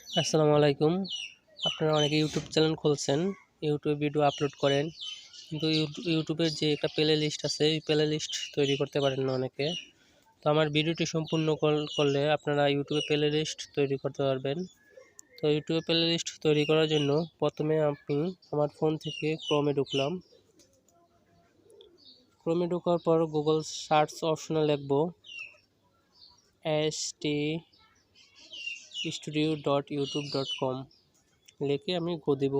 আসসালামু আলাইকুম। আপনারা অনেকে ইউটিউব চ্যানেল খুলছেন, ইউটিউবে ভিডিও আপলোড করেন। কিন্তু ইউটিউবের যে একটা প্লে লিস্ট আছে, এই প্লে লিস্ট তৈরি করতে পারেন না অনেকে। তো আমার ভিডিওটি সম্পূর্ণ করলে আপনারা ইউটিউবে প্লে লিস্ট তৈরি করতে পারবেন। তো ইউটিউবে প্লে লিস্ট তৈরি করার জন্য প্রথমে আমি আমার ফোন থেকে ক্রোমে ঢুকলাম। ক্রোমে ঢোকার পর গুগল সার্চ অপশনে লিখব htstudio.youtube.com, লিখে আমি গো দেব।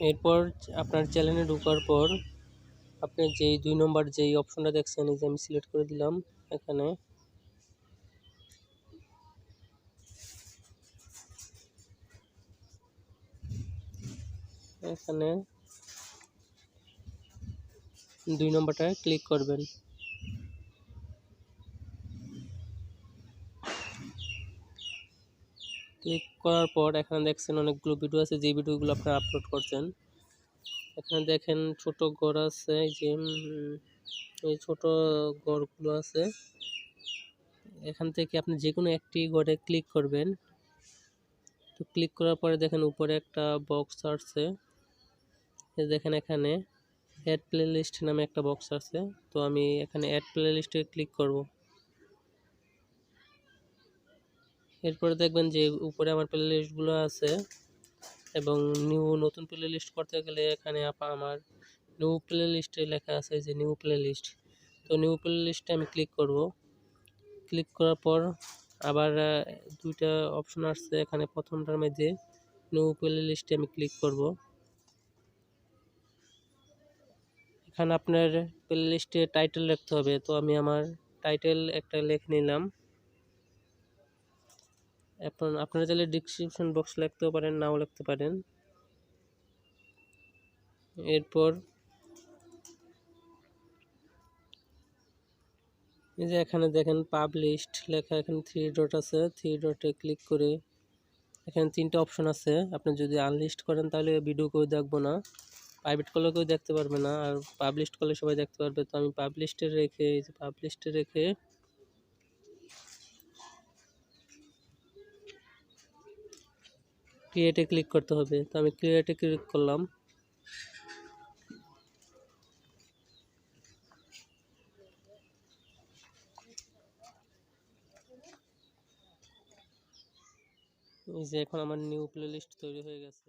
এরপর আপনার চ্যানেলে ঢোকার পর আপনি যেই 2 নম্বর যেই অপশনটা দেখছেন, এই যে আমি সিলেক্ট করে দিলাম। এখানে এখানে 2 নম্বরটায় ক্লিক করবেন। ক্লিক করার পর এখানে দেখছেন অনেকগুলো ভিডিও আছে, যে ভিডিওগুলো আপনারা আপলোড করছেন। এখানে দেখেন ছোট ঘর আছে, এই যে এই ছোট ঘরগুলো আছে। এখান থেকে আপনি যে কোনো একটি ঘরে ক্লিক করবেন। তো ক্লিক করার পরে দেখেন উপরে একটা বক্স আসছে, এই দেখেন এখানে অ্যাড প্লেলিস্ট নামে একটা বক্স আছে। তো আমি এখানে অ্যাড প্লেলিস্টে ক্লিক করব। এরপরে দেখবেন যে উপরে আমার প্লেলিস্টগুলো আছে, এবং নতুন প্লেলিস্ট করতে গেলে এখানে আমার নিউ প্লেলিস্টে লেখা আছে যে নিউ প্লেলিস্ট। তো নিউ প্লেলিস্টে আমি ক্লিক করব। ক্লিক করার পর আবার দুইটা অপশন আসছে, এখানে প্রথমটার মধ্যে নিউ প্লেলিস্টে আমি ক্লিক করব। এখানে আপনার প্লেলিস্টে টাইটেল লিখতে হবে। তো আমি আমার টাইটেল একটা লিখে নিলাম। এখন আপনারা চাইলে ডেসক্রিপশন বক্স লিখতেও পারেন, নাও লিখতে পারেন। এরপর এই যে এখানে দেখেন পাবলিশড লেখা, এখানে 3 ডট আছে, 3 ডটে ক্লিক করে এখানে 3টা অপশন আছে। আপনি যদি আনলিস্ট করেন তাহলে ভিডিও কেউ দেখবো না, প্রাইভেট করলে কেউ দেখতে পারবে না, আর পাবলিশড করলে সবাই দেখতে পারবে। তো আমি পাবলিশডে রেখে, এই যে পাবলিশডে রেখে ক্রিয়েটে ক্লিক করতে হবে। তো আমি ক্রিয়েটে ক্লিক করলাম। এই যে এখন আমার নিউ প্লেলিস্ট তৈরি হয়ে গেছে।